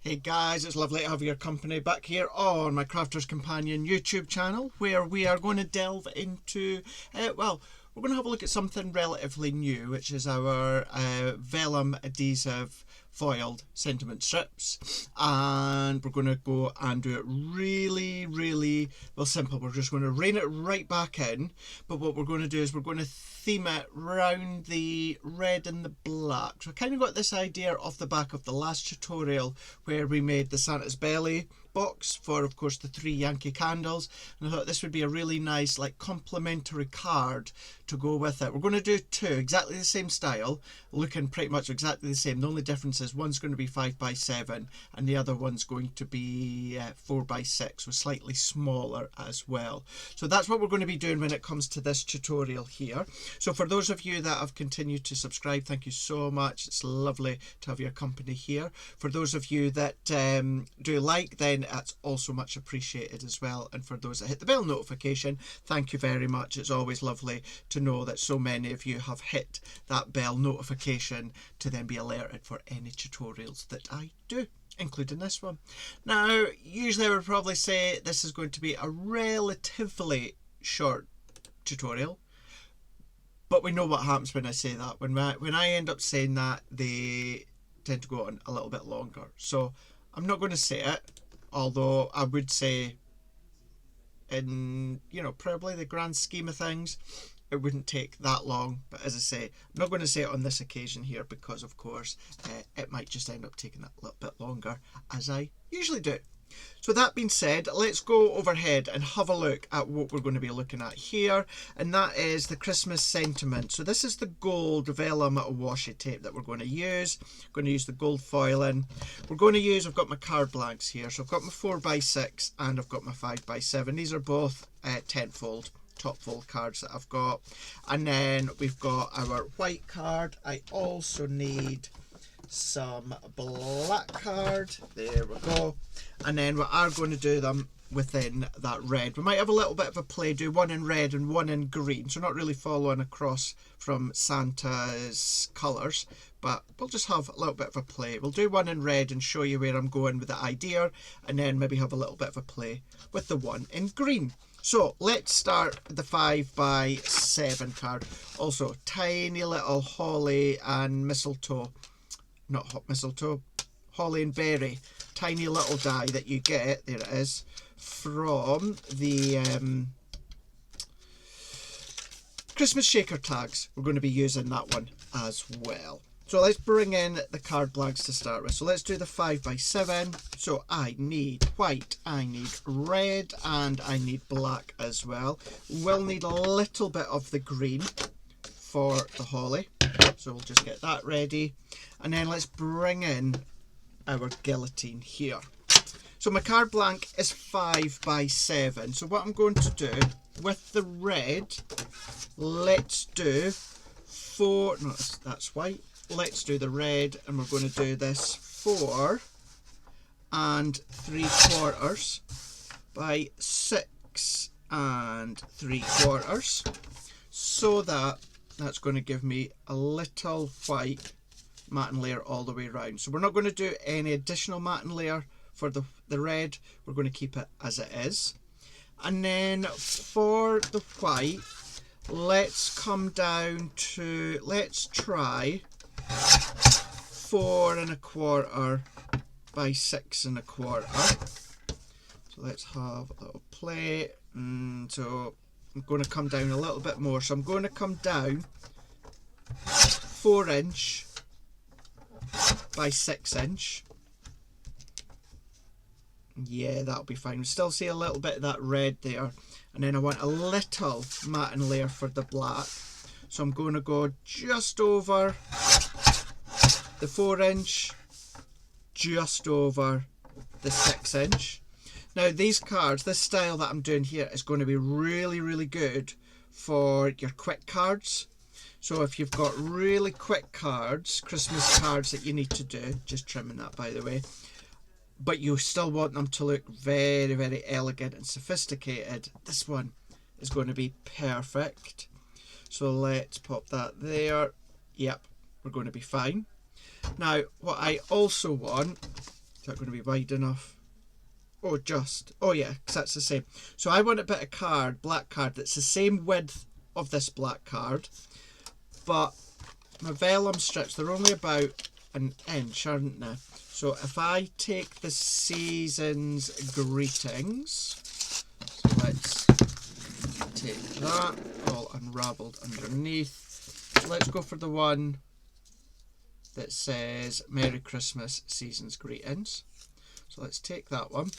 Hey guys, it's lovely to have your company back here on my Crafter's Companion YouTube channel, where we are going to delve into, we're going to have a look at something relatively new, which is our vellum adhesive foiled sentiment strips, and we're going to go and do it really simple. We're just going to rein it right back in, but what we're going to do is we're going to theme it round the red and the black. So I kind of got this idea off the back of the last tutorial where we made the Santa's belly box for, of course, the 3 Yankee candles, and I thought this would be a really nice like complementary card to go with it. We're going to do 2 exactly the same style, looking pretty much exactly the same. The only difference is one's going to be 5x7 and the other one's going to be 4x6, so slightly smaller as well. So that's what we're going to be doing when it comes to this tutorial here. So for those of you that have continued to subscribe, thank you so much. It's lovely to have your company here. For those of you that do like, then that's also much appreciated as well. And for those that hit the bell notification, thank you very much. It's always lovely to know that so many of you have hit that bell notification to then be alerted for any tutorials that I do, including this one. Now, usually I would probably say this is going to be a relatively short tutorial, but we know what happens when I say that. When I end up saying that, they tend to go on a little bit longer. So I'm not going to say it, although I would say in, probably the grand scheme of things, it wouldn't take that long. But as I say, I'm not going to say it on this occasion here because, of course, it might just end up taking a little bit longer, as I usually do. So that being said, let's go overhead and have a look at what we're going to be looking at here, and that is the Christmas sentiment. So this is the gold vellum washi tape that we're going to use. I'm going to use the gold foiling. We're going to use, I've got my card blanks here, so I've got my 4x6 and I've got my 5x7. These are both 10-fold top fold cards that I've got, and then we've got our white card. I also need some black card, there we go, and then we are going to do them within that red. We might have a little bit of a play, do one in red and one in green, so not really following across from Santa's colours, but we'll just have a little bit of a play. We'll do one in red and show you where I'm going with the idea, and then maybe have a little bit of a play with the one in green. So let's start the 5x7 card. Also, tiny little holly and mistletoe, not hot mistletoe, holly and berry, tiny little die that you get, there it is, from the Christmas shaker tags. We're going to be using that one as well. So let's bring in the card blanks to start with. So let's do the 5x7. So I need white, I need red, and I need black as well. We'll need a little bit of the green for the holly, so we'll just get that ready, and then let's bring in our guillotine here. So my card blank is 5x7, so what I'm going to do with the red, let's do 4, no, that's white, let's do the red, and we're going to do this 4 3/4 by 6 3/4, so that's going to give me a little white matten layer all the way around. So we're not going to do any additional matten layer for the red, we're going to keep it as it is. And then for the white, let's come down to, let's try 4 1/4 by 6 1/4. So let's have a little play, and so I'm going to come down a little bit more. So I'm going to come down 4 inch by 6 inch. Yeah, that'll be fine. We still see a little bit of that red there. And then I want a little matten layer for the black. So I'm going to go just over the 4 inch, just over the 6 inch. Now these cards, this style that I'm doing here is going to be really good for your quick cards. So if you've got really quick cards, Christmas cards that you need to do, just trimming that by the way, but you still want them to look very elegant and sophisticated, this one is going to be perfect. So let's pop that there. Yep, we're going to be fine. Now what I also want that going to be wide enough? Oh, just. Oh yeah, because that's the same. So I want a bit of card, black card, that's the same width of this black card, but my vellum strips, they're only about an inch, aren't they? So if I take the Season's Greetings, so let's take that, all unravelled underneath. Let's go for the one that says Merry Christmas, Season's Greetings. So let's take that one.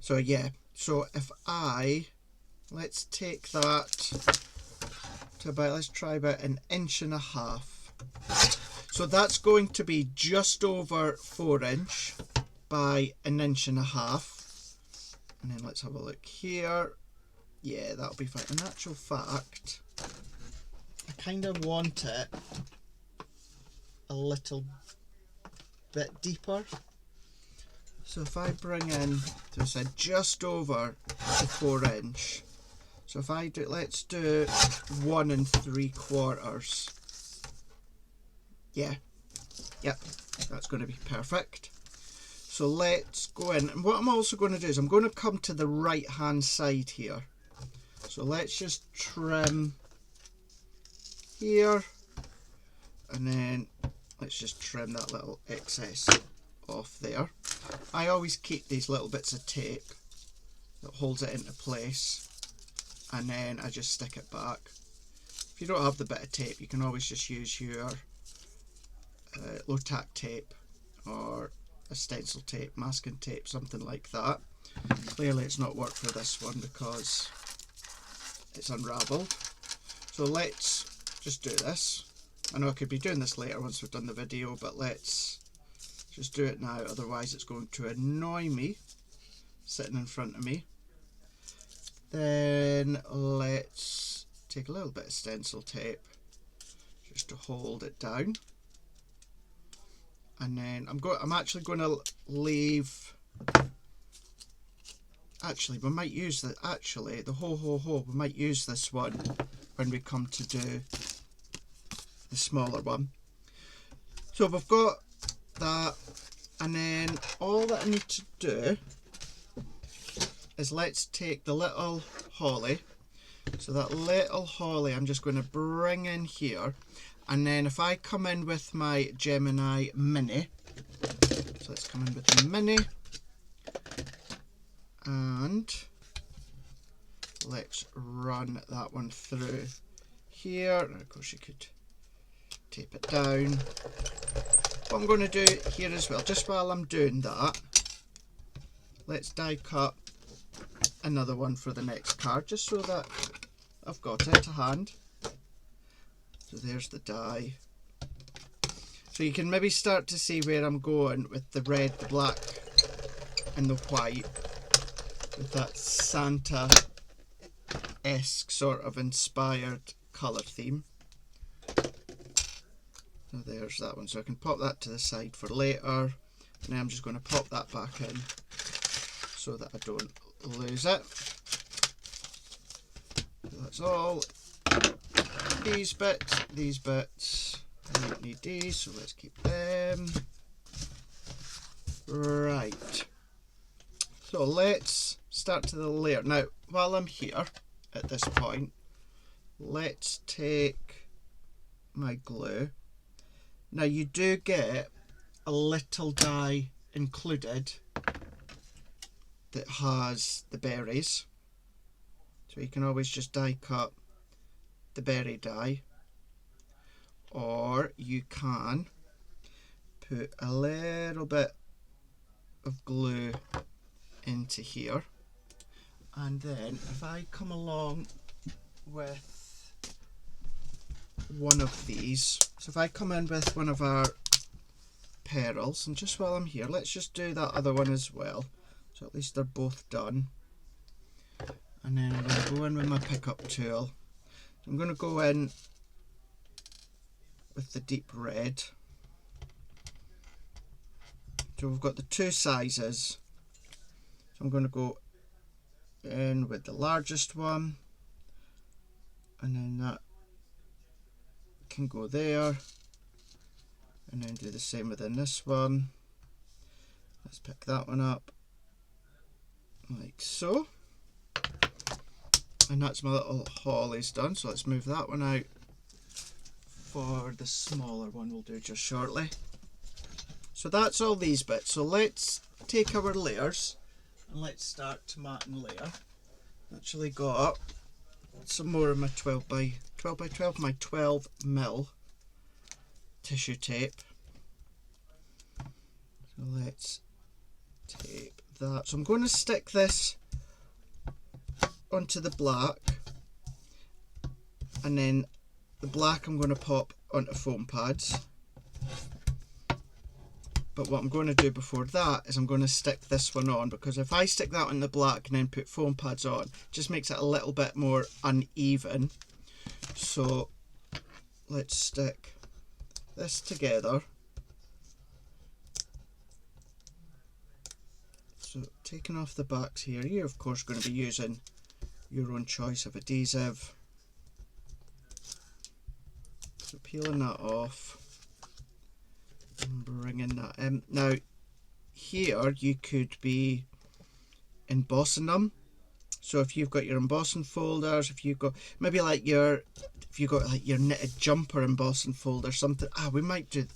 So yeah, so if let's take that to about, let's try about 1.5 inches. So that's going to be just over 4 inch by 1.5 inches. And then let's have a look here. Yeah, that'll be fine. In actual fact, I kind of want it a little bit deeper. So if I bring in, so I said just over the 4 inch. So if I do, let's do 1 3/4. Yeah, yep, that's going to be perfect. So let's go in, and what I'm also going to do is I'm going to come to the right hand side here. So let's just trim here, and then let's just trim that little excess off there. I always keep these little bits of tape that holds it into place, and then I just stick it back. If you don't have the bit of tape, you can always just use your low tack tape or a stencil tape, masking tape, something like that. Clearly it's not worked for this one because it's unravelled. So let's just do this. I know I could be doing this later once we've done the video, but let's just do it now, otherwise it's going to annoy me sitting in front of me. Then let's take a little bit of stencil tape just to hold it down. And then I'm actually going to leave, actually we might use the, we might use this one when we come to do the smaller one. So we've got that, and then all that I need to do is let's take the little holly. So that little holly I'm just going to bring in here, and then if I come in with my Gemini Mini, so let's come in with the Mini, and let's run that one through here. And of course you could tape it down. What I'm going to do here as well, just while I'm doing that, let's die cut another one for the next card, just so that I've got it to hand. So there's the die. So you can maybe start to see where I'm going with the red, the black and the white, with that Santa-esque sort of inspired colour theme. So there's that one, so I can pop that to the side for later, and then I'm just going to pop that back in so that I don't lose it. So that's all. These bits, I don't need these, so let's keep them. Right, so let's start to the layer. Now, while I'm here at this point, let's take my glue. Now you do get a little die included that has the berries, so you can always just die cut the berry die, or you can put a little bit of glue into here, and then if I come along with one of these, so if I come in with one of our pearls, and just while I'm here, let's just do that other one as well, so at least they're both done. And then I'm going to go in with my pickup tool. I'm going to go in with the deep red. So we've got the two sizes. So I'm going to go in with the largest one, and then that can go there, and then do the same within this one, Let's pick that one up like so. And that's my little hollies done, so let's move that one out for the smaller one we'll do just shortly. So that's all these bits. So let's take our layers and let's start to mat and layer. Actually got some more of my 12 by 12, my 12 mil tissue tape. So let's tape that. So I'm going to stick this onto the black, and then the black I'm going to pop onto foam pads. But what I'm going to do before that is I'm going to stick this one on, because if I stick that on the black and then put foam pads on, it just makes it a little bit more uneven. So let's stick this together. So taking off the backs here, you're of course going to be using your own choice of adhesive. So peeling that off and bringing that in. Now here you could be embossing them. So if you've got your embossing folders, if you've got maybe like your knitted jumper embossing folder, something. We might do.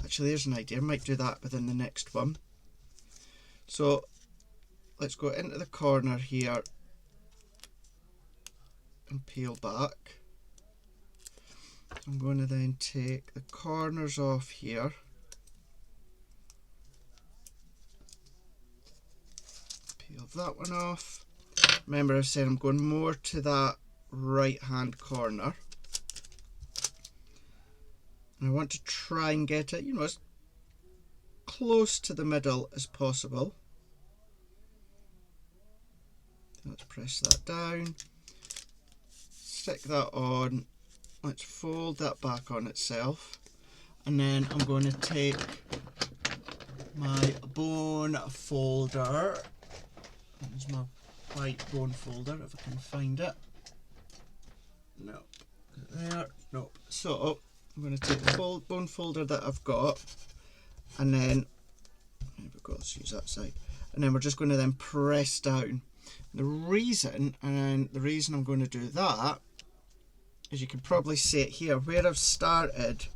Actually, there's an idea. I might do that within the next one. So let's go into the corner here and peel back. I'm going to then take the corners off here. Peel that one off. Remember I said I'm going more to that right hand corner. And I want to try and get it, as close to the middle as possible. Let's press that down. Stick that on. Let's fold that back on itself, and then I'm going to take my bone folder. There's my white bone folder, if I can find it. Nope. There. Nope. So I'm going to take the bone folder that I've got, and then there we go. Let's use that side, and then we're just going to then press down. The reason I'm going to do that, as you can probably see it here, where I've started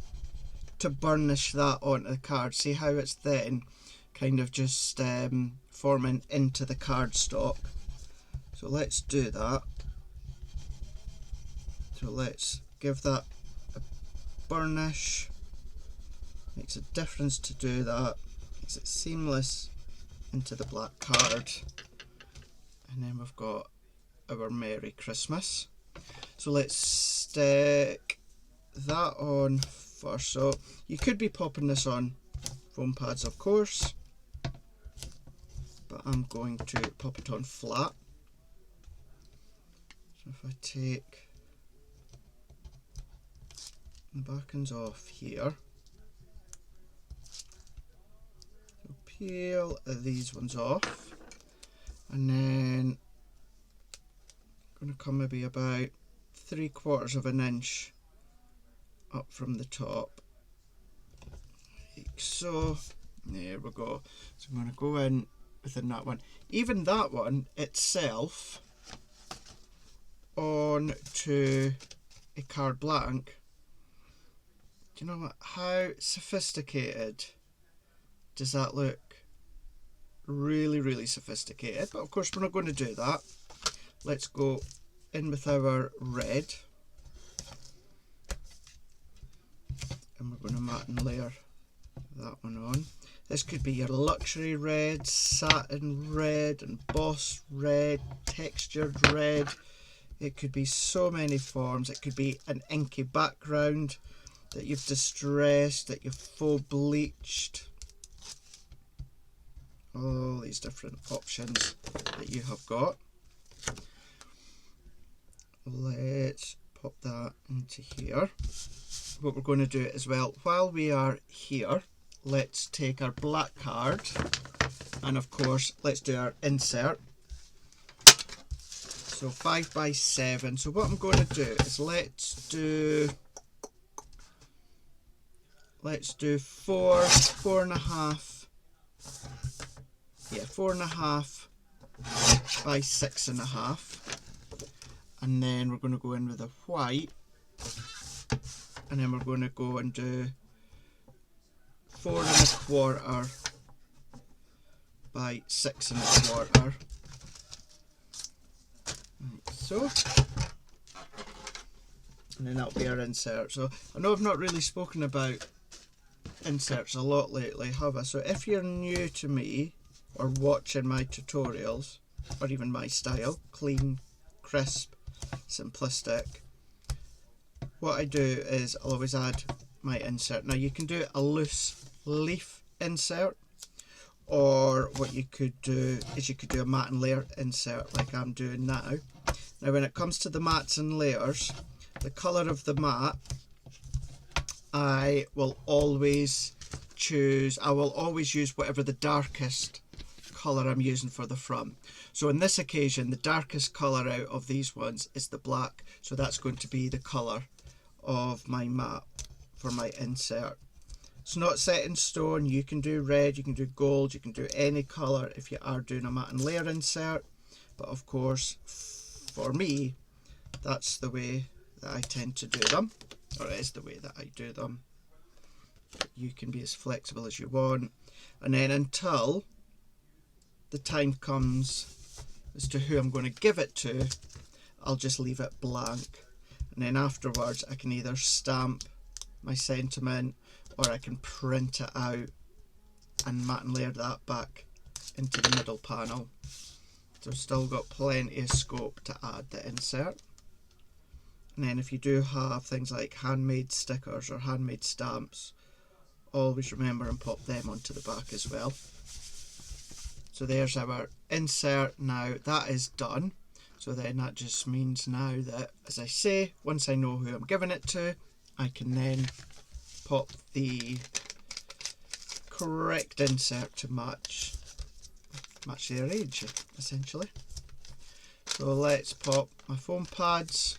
to burnish that onto the card. See how it's then kind of just forming into the cardstock. So let's do that. So let's give that a burnish. Makes a difference to do that. Makes it seamless into the black card. And then we've got our Merry Christmas. So let's stick that on first. So you could be popping this on foam pads, of course, but I'm going to pop it on flat. So if I take the backends off here, so peel these ones off, and then I'm going to come maybe about 3/4 of an inch up from the top, like so. There we go. So I'm going to go in within that one. Even that one itself onto a card blank. Do you know what? How sophisticated does that look? Really, really sophisticated. But of course we're not going to do that. Let's go in with our red, and we're going to mat and layer that one on. This could be your luxury red, satin red, embossed red, textured red. It could be so many forms. It could be an inky background that you've distressed, that you've faux bleached. All these different options that you have got. Let's pop that into here. What we're going to do as well, while we are here, let's take our black card, and of course let's do our insert. So 5 by 7. So what I'm going to do is let's do 4.5 yeah, 4.5 by 6.5, and then we're going to go in with a white, and then we're going to go and do 4.25 by 6.25, like so, and then that'll be our insert. So I know I've not really spoken about inserts a lot lately, have I? So if you're new to me or watching my tutorials, or even my style, clean, crisp, simplistic, what I do is I'll always add my insert. Now you can do a loose leaf insert, or what you could do is you could do a matte and layer insert like I'm doing now. Now when it comes to the mattes and layers, the colour of the matte, I will always use whatever the darkest colour I'm using for the front. So in this occasion, the darkest colour out of these ones is the black, so that's going to be the colour of my matte for my insert. It's not set in stone. You can do red, you can do gold, you can do any colour if you are doing a matte and layer insert, but of course for me that's the way that I tend to do them, or it is the way that I do them. You can be as flexible as you want, and then until the time comes as to who I'm going to give it to, I'll just leave it blank, and then afterwards I can either stamp my sentiment or I can print it out and matte and layer that back into the middle panel. So I've still got plenty of scope to add the insert. And then if you do have things like handmade stickers or handmade stamps, always remember and pop them onto the back as well. So there's our insert. Now that is done. So then that just means now that, as I say, once I know who I'm giving it to, I can then pop the correct insert to match their age, essentially. So let's pop my foam pads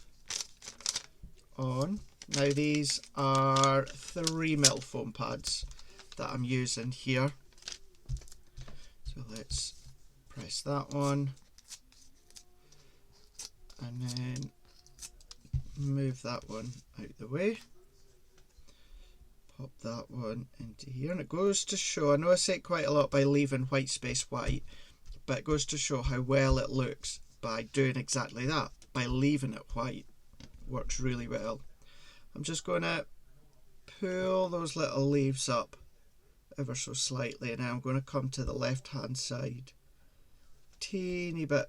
on. Now these are 3mm foam pads that I'm using here. So let's press that one and then move that one out the way. Pop that one into here, and it goes to show, I know I say it quite a lot by leaving white space white, but it goes to show how well it looks by doing exactly that, by leaving it white. Works really well. I'm just going to pull those little leaves up ever so slightly, and now I'm going to come to the left hand side, teeny bit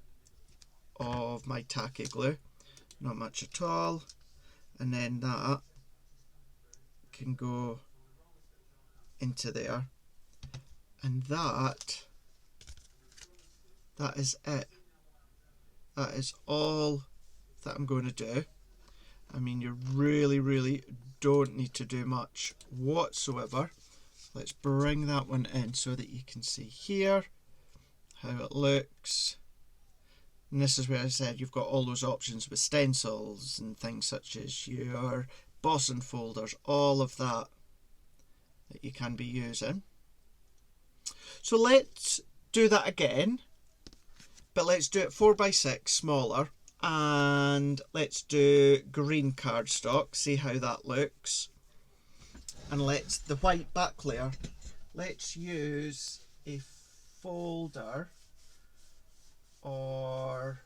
of my tacky glue, not much at all, and then that can go into there, and that is it. That is all that I'm going to do. I mean, you really don't need to do much whatsoever. Let's bring that one in so that you can see here how it looks. And this is where I said you've got all those options with stencils and things such as your embossing folders, all of that you can be using. So let's do that again, but let's do it 4x6 smaller, and let's do green cardstock, see how that looks. And let's, the white back layer, let's use a folder or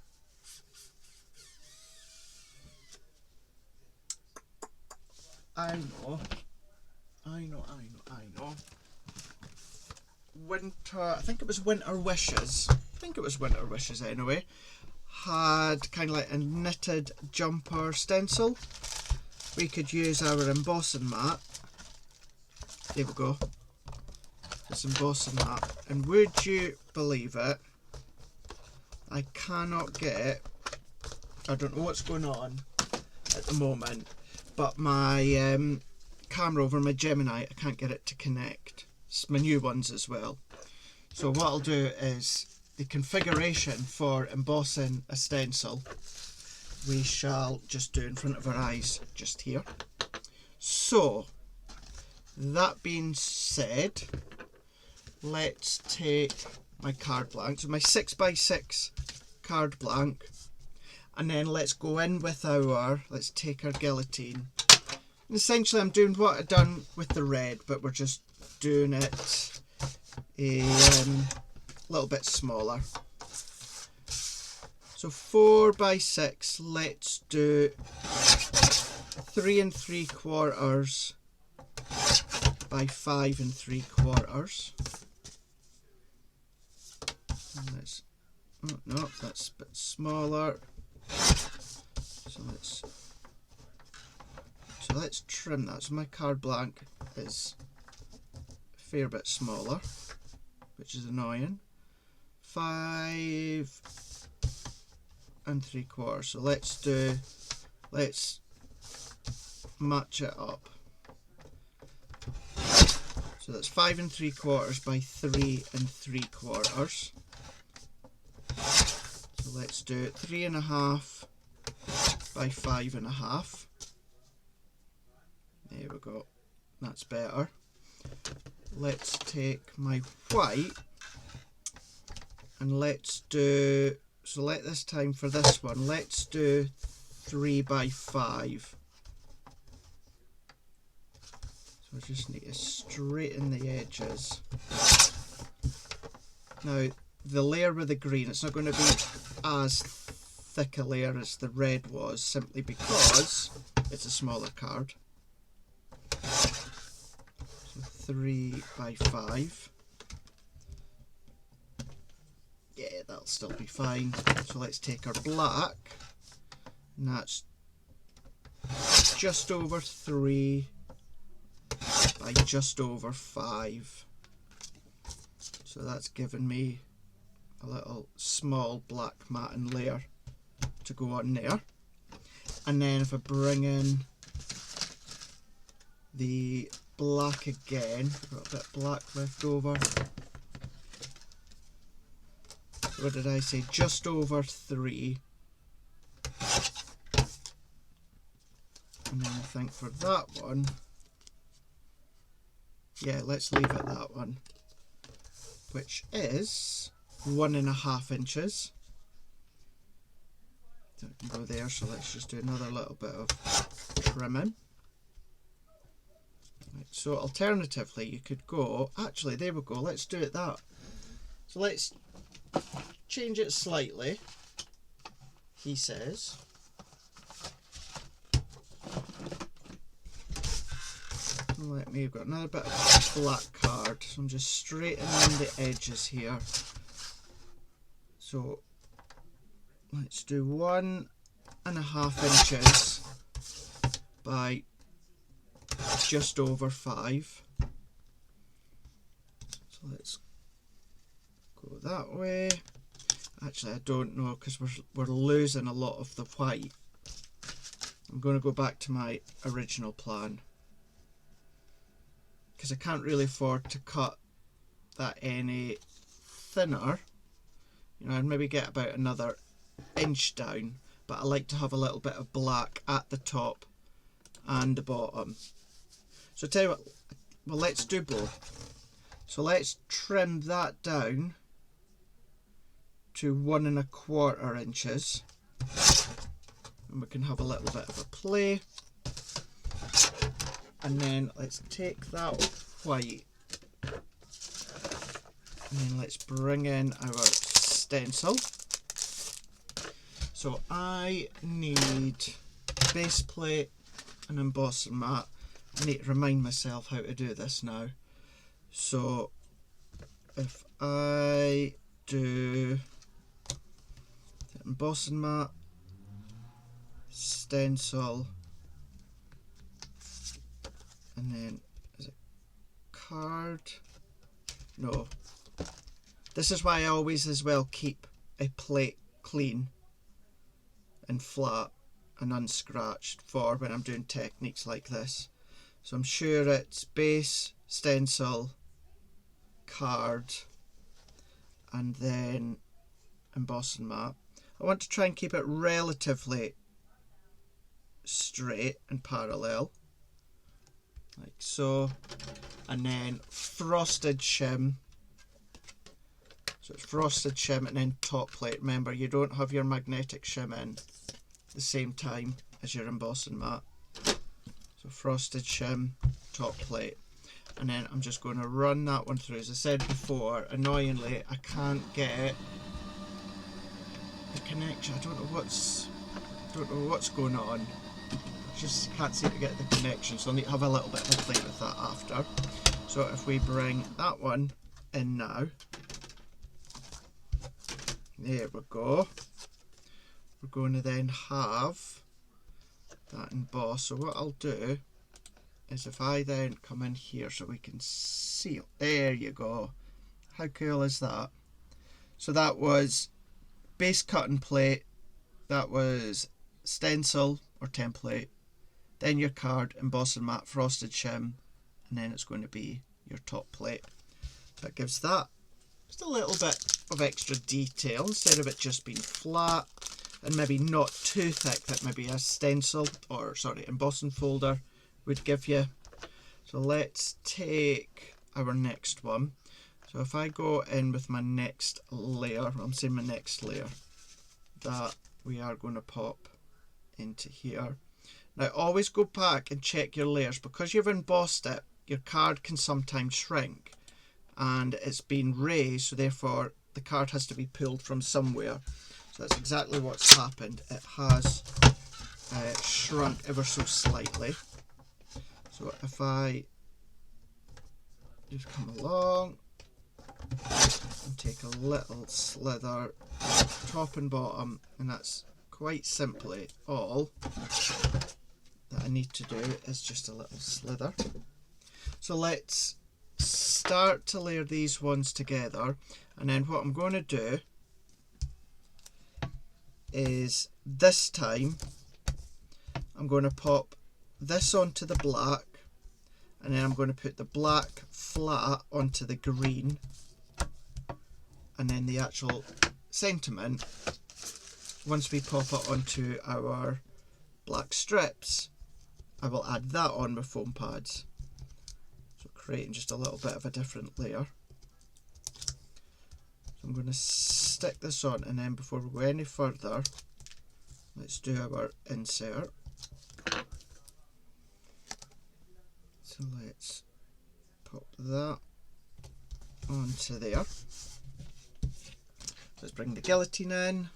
I know. Winter, I think it was Winter Wishes. Anyway. Had kind of like a knitted jumper stencil. We could use our embossing mat. There we go. This embossing mat. And would you believe it? I cannot get, I don't know what's going on at the moment, but my camera over my Gemini, I can't get it to connect. It's my new ones as well. So what I'll do is the configuration for embossing a stencil we shall just do in front of our eyes just here. So that being said, let's take my card blank, so my 6x6 card blank, and then let's go in with our, let's take our guillotine. And essentially I'm doing what I've done with the red, but we're just doing it a little bit smaller. So 4x6, let's do 3 3/4 by 5 3/4. And let's, oh no, that's a bit smaller. So let's trim that. So my card blank is a fair bit smaller, which is annoying. 5 3/4. So let's match it up. So that's 5 3/4 by 3 3/4. So let's do 3.5 by 5.5. There we go. That's better. Let's take my white and let's do, so let this time for this one, let's do 3x5. So I just need to straighten the edges. Now the layer with the green, it's not going to be as thick a layer as the red was, simply because it's a smaller card. So 3x5. Yeah, that'll still be fine. So let's take our black, and that's just over 3 by just over 5. So that's given me a little small black matting layer to go on there. And then if I bring in the black again, I've got a bit of black left over. What did I say? Just over 3. And then I think for that one, yeah, let's leave it that one, which is 1.5 inches. Don't go there, so let's just do another little bit of trimming. Right, so alternatively, you could go, actually, there we go, let's do it that. So let's change it slightly, he says. Let me, I've got another bit of black card, so I'm just straightening the edges here. So let's do 1.5 inches by just over 5. So let's go that way. Actually, I don't know, because we're losing a lot of the white. I'm going to go back to my original plan, because I can't really afford to cut that any thinner. You know, I'd maybe get about another inch down, but I like to have a little bit of black at the top and the bottom. So tell you what, well, let's do both. So let's trim that down to 1.25 inches, and we can have a little bit of a play. And then let's take that white, and then let's bring in our stencil. So I need base plate and embossing mat. I need to remind myself how to do this now. So if I do the embossing mat, stencil, and then is it card? No. This is why I always as well keep a plate clean and flat and unscratched for when I'm doing techniques like this. So I'm sure it's base, stencil, card, and then embossing mat. I want to try and keep it relatively straight and parallel, like so, and then frosted shim. So So it's frosted shim and then top plate. Remember, you don't have your magnetic shim in at the same time as your embossing mat. So frosted shim, top plate. And then I'm just going to run that one through. As I said before, annoyingly, I can't get the connection. I don't know what's going on. I just can't seem to get the connection, so I'll need to have a little bit of a play with that after. So if we bring that one in now, there we go. We're going to then have that embossed. So what I'll do is if I then come in here so we can see it. There you go. How cool is that? So that was base cutting plate, that was stencil or template, then your card, embossing mat, frosted shim, and then it's going to be your top plate. So it gives that just a little bit of extra detail instead of it just being flat and maybe not too thick that maybe a stencil or embossing folder would give you. So let's take our next one. So if I go in with my next layer, I'm saying my next layer, that we are going to pop into here. Now always go back and check your layers, because you've embossed it, your card can sometimes shrink and it's been raised, so therefore the card has to be pulled from somewhere. So that's exactly what's happened. It has shrunk ever so slightly. So if I just come along and take a little slither top and bottom, and that's quite simply all that I need to do is just a little slither. So let's start to layer these ones together, and then what I'm going to do is this time I'm going to pop this onto the black, and then I'm going to put the black flat onto the green, and then the actual sentiment, once we pop it onto our black strips, I will add that on with foam pads. So creating just a little bit of a different layer. So I'm going to stick this on, and then before we go any further, let's do our insert. So let's pop that onto there. Let's bring the guillotine in.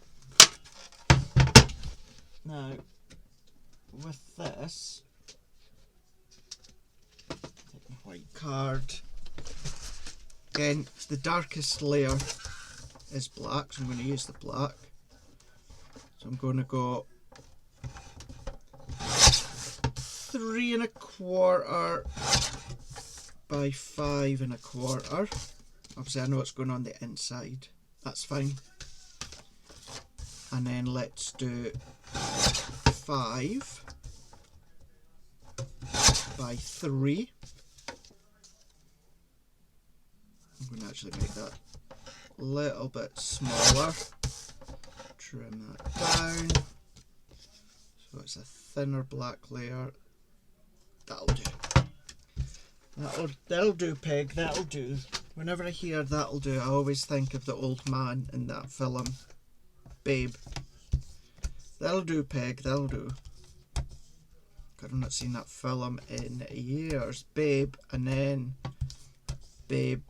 Now, with this, take my white card. Again, the darkest layer is black, so I'm going to use the black. So I'm going to go 3 1/4 by 5 1/4. Obviously I know what's going on the inside, that's fine. And then let's do 5 by 3. I'm going to actually make that a little bit smaller, trim that down so it's a thinner black layer. That'll do. That'll do, pig, that'll do. Whenever I hear that'll do, I always think of the old man in that film, Babe. That'll do, pig, that'll do. God, I've not seen that film in years. Babe, and then Babe,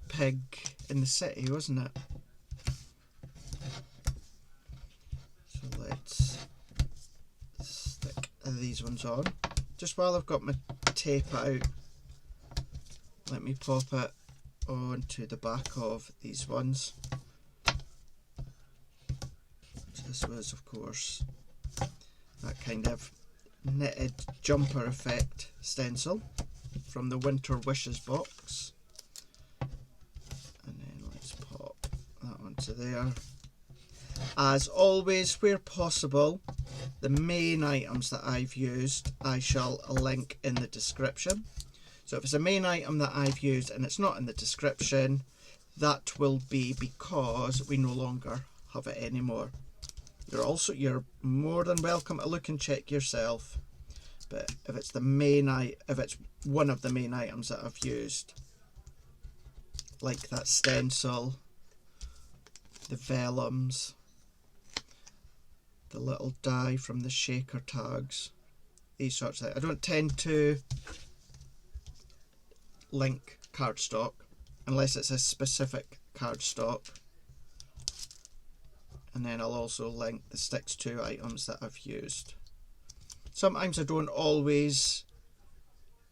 Pig in the City, wasn't it? So let's stick these ones on. Just while I've got my tape out, let me pop it onto the back of these ones. So this was, of course, that kind of knitted jumper effect stencil from the Winter Wishes box. And then let's pop that onto there. As always, where possible, the main items that I've used I shall link in the description. So if it's a main item that I've used and it's not in the description, that will be because we no longer have it anymore. You're more than welcome to look and check yourself, but if it's one of the main items that I've used, like that stencil the vellums, the little die from the shaker tags, these sorts of things. I don't tend to link cardstock unless it's a specific cardstock. And then I'll also link the Stix2 items that I've used. Sometimes I don't always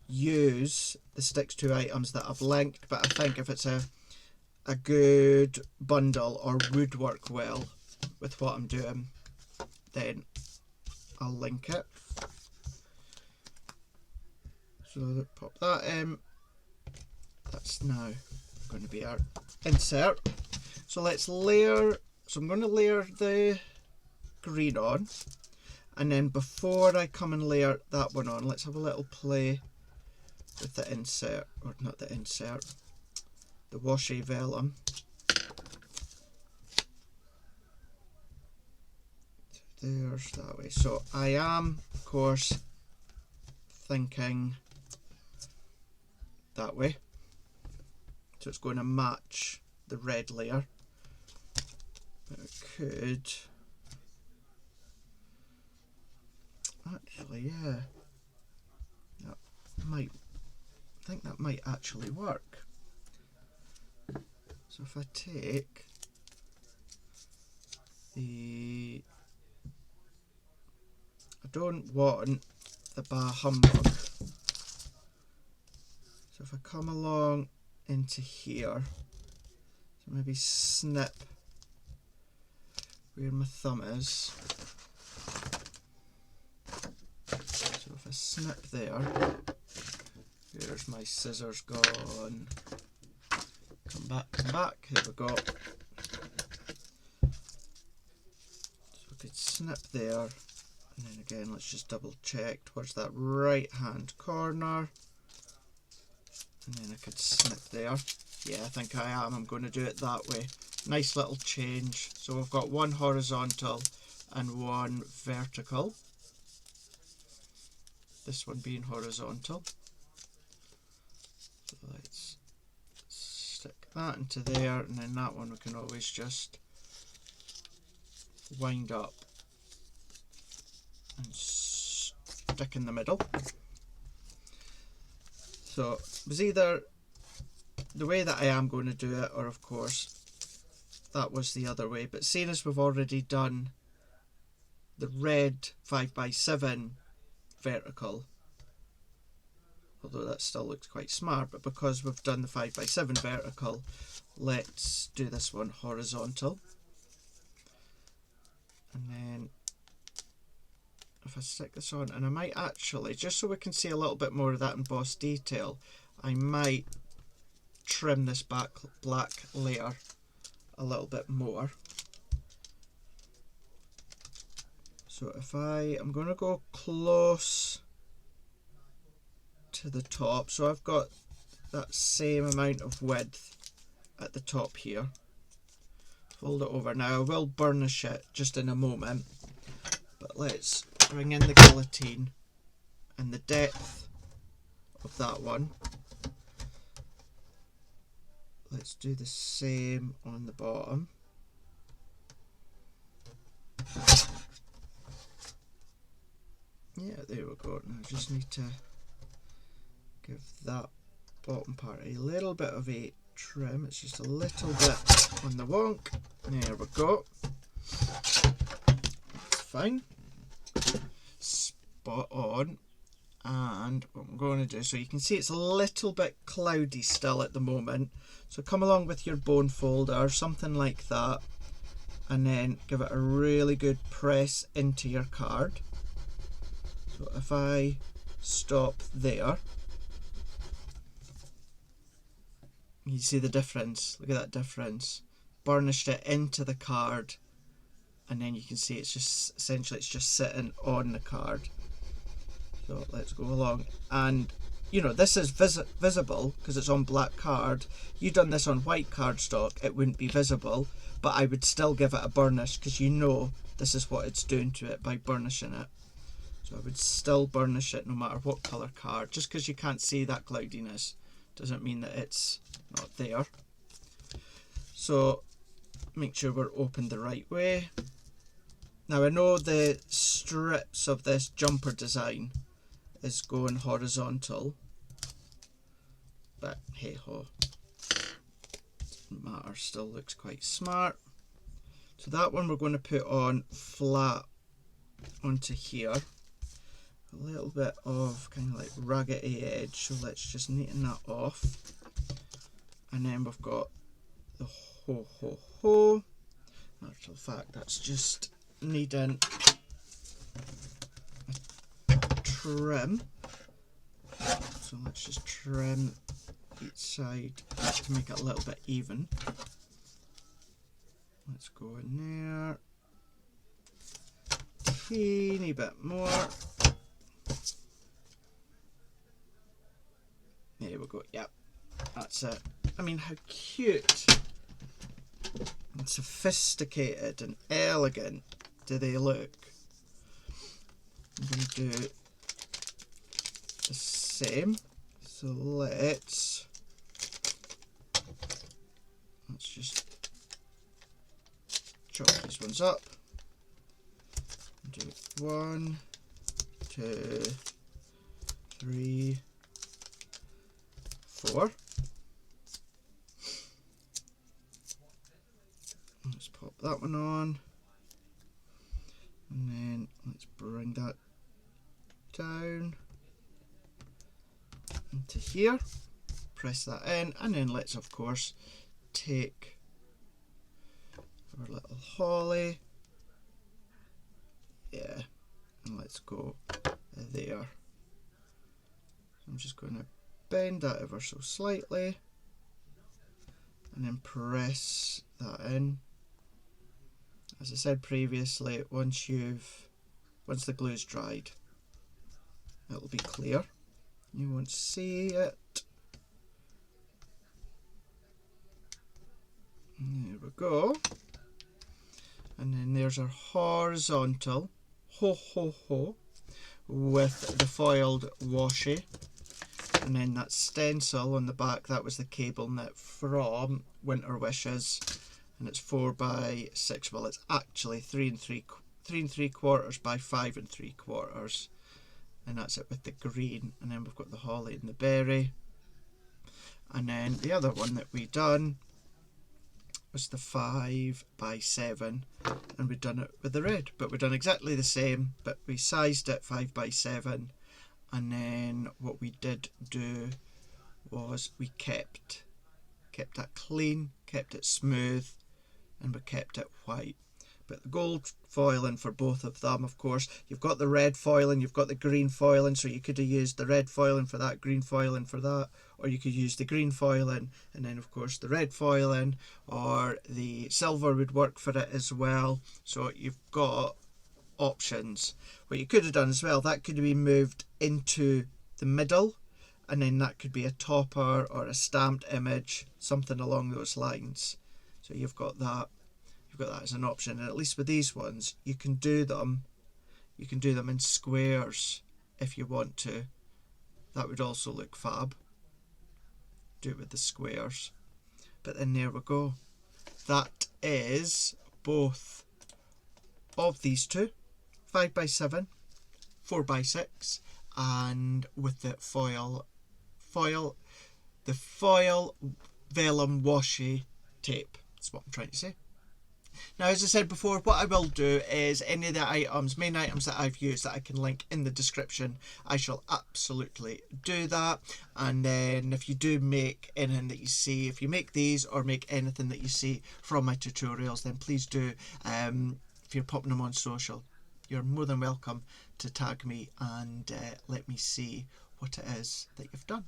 use the Stix2 items that I've linked, but I think if it's a good bundle or would work well with what I'm doing, then I'll link it. So pop that in. That's now going to be our insert. So let's layer. So I'm going to layer the green on, and then before I come and layer that one on, let's have a little play with the insert, or not the insert, the Washi Vellum. There's that way. So I am, of course, thinking that way. So it's going to match the red layer. But it could actually, yeah, that might, I think that might actually work. So if I take the, I don't want the bah humbug, so if I come along into here, so maybe snip where my thumb is. So if I snip there, here's my scissors gone. Come back, here we go. So I could snip there, and then again let's just double check towards that right hand corner, and then I could snip there. Yeah, I think I am. I'm going to do it that way. Nice little change. So we've got one horizontal and one vertical. This one being horizontal. So let's stick that into there, and then that one we can always just wind up and stick in the middle. So it was either the way that I am going to do it, or of course that was the other way. But seeing as we've already done the red 5x7 vertical, although that still looks quite smart, but because we've done the 5x7 vertical, let's do this one horizontal. And then if I stick this on, and I might actually, just so we can see a little bit more of that embossed detail, I might trim this black layer a little bit more. So if I'm going to go close to the top, so I've got that same amount of width at the top here. Fold it over. Now I will burnish it just in a moment, but let's bring in the guillotine and the depth of that one. Let's do the same on the bottom. Yeah, there we go. Now I just need to give that bottom part a little bit of a trim. It's just a little bit on the wonk. There we go. Fine. Spot on. And what I'm going to do, so you can see it's a little bit cloudy still at the moment, so come along with your bone folder, something like that, and then give it a really good press into your card. So if I stop there, you see the difference. Look at that difference. Burnished it into the card, and then you can see it's just essentially it's just sitting on the card. So let's go along, and you know this is visible because it's on black card. You done this on white cardstock, it wouldn't be visible, but I would still give it a burnish because you know this is what it's doing to it by burnishing it. So I would still burnish it no matter what colour card. Just because you can't see that cloudiness doesn't mean that it's not there. So make sure we're opened the right way. Now I know the strips of this jumper design is going horizontal, but hey ho, doesn't matter, still looks quite smart. So that one we're going to put on flat onto here. A little bit of kind of like raggedy edge, so let's just neaten that off. And then we've got the ho ho ho. In actual fact, that's just needing a trim. So let's just trim each side to make it a little bit even. Let's go in there. Teeny bit more. There we go. Yep, that's it. I mean, how cute and sophisticated and elegant do they look? I'm going to do the same. So let's just chop these ones up. Do 1, 2, 3, 4. Let's pop that one on, and then let's bring that down into here, press that in, and then let's of course take our little holly, yeah, and let's go there. So I'm just going to bend that ever so slightly and then press that in. As I said previously, once the glue's dried, it'll be clear. You won't see it. There we go. And then there's our horizontal ho ho ho with the foiled washi. And then that stencil on the back, that was the cable knit from Winter Wishes, and it's 4x6. Well, it's actually 3 3/4 by 5 3/4, and that's it with the green. And then we've got the holly and the berry. And then the other one that we done was the 5x7, and we've done it with the red, but we've done exactly the same, but we sized it 5x7. And then what we did do was we kept that clean, kept it smooth, and we kept it white. But the gold foiling for both of them, of course, you've got the red foiling, you've got the green foiling, so you could have used the red foiling for that, green foiling for that, or you could use the green foiling and then of course the red foiling, or the silver would work for it as well. So you've got options. What you could have done as well, that could be moved into the middle, and then that could be a topper or a stamped image, something along those lines. So you've got that as an option. And at least with these ones, you can do them in squares if you want to. That would also look fab. Do it with the squares. But then there we go. That is both of these two, 5x7, 4x6, and with the foil vellum washi tape. That's what I'm trying to say. Now, as I said before, what I will do is any of the items, main items that I've used that I can link in the description, I shall absolutely do that. And then if you do make anything that you see, if you make these or make anything that you see from my tutorials, then please do, if you're popping them on social, you're more than welcome to tag me and let me see what it is that you've done.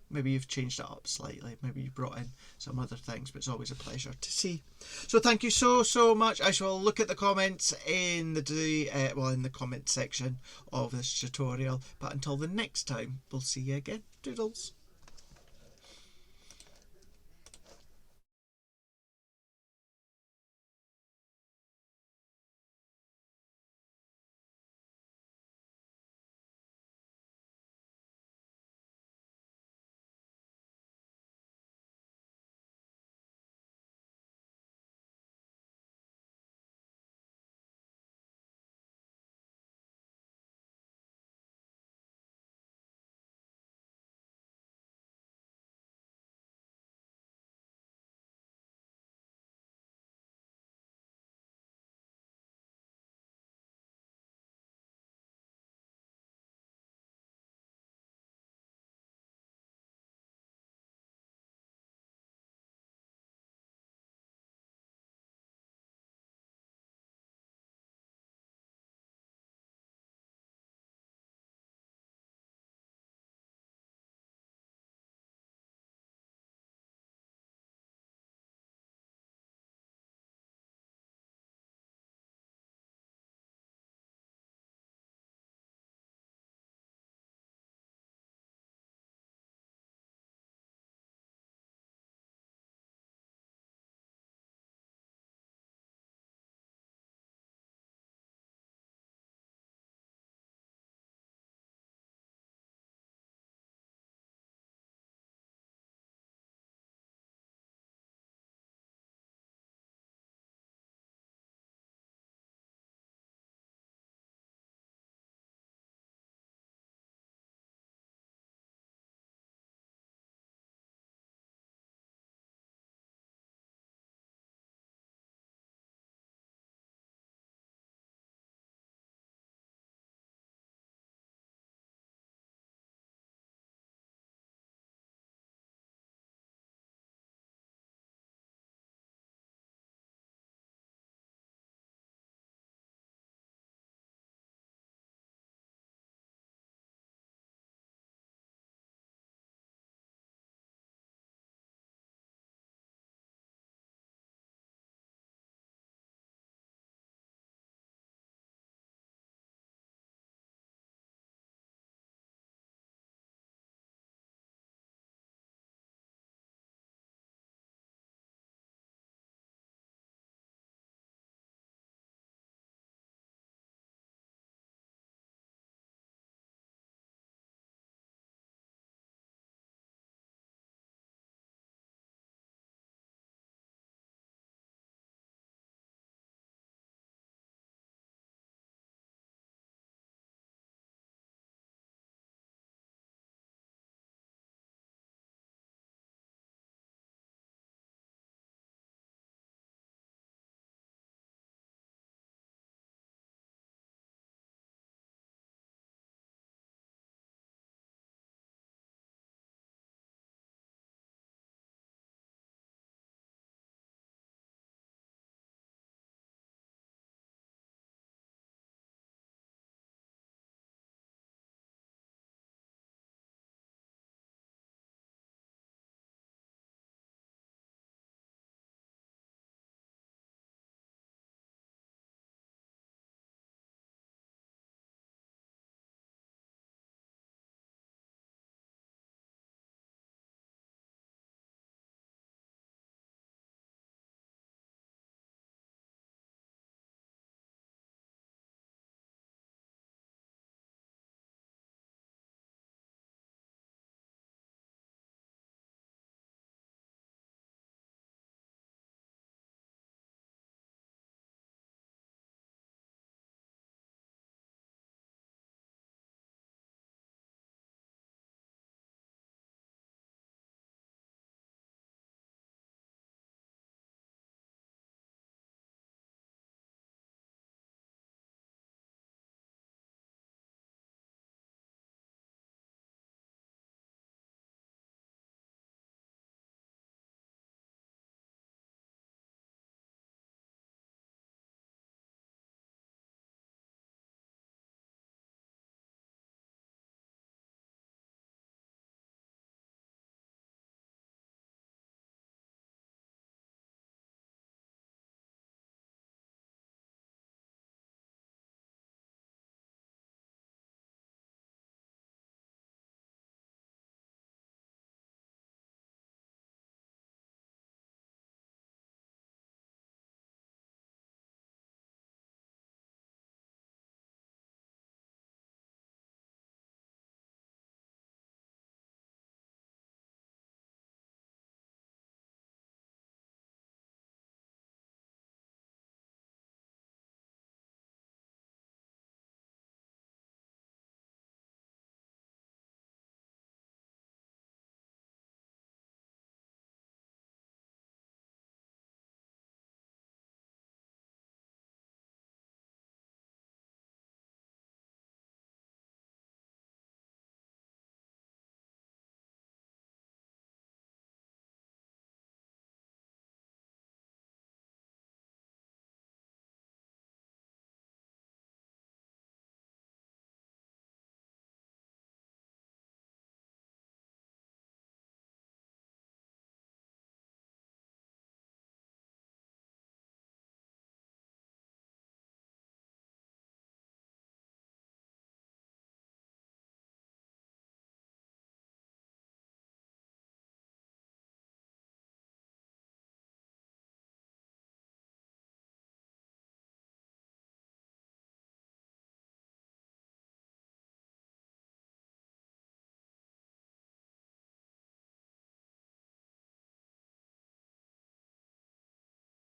Maybe you've changed it up slightly, maybe you brought in some other things, but it's always a pleasure to see. So thank you so much. I shall look at the comments in the comment section of this tutorial, but until the next time, we'll see you again. Doodles.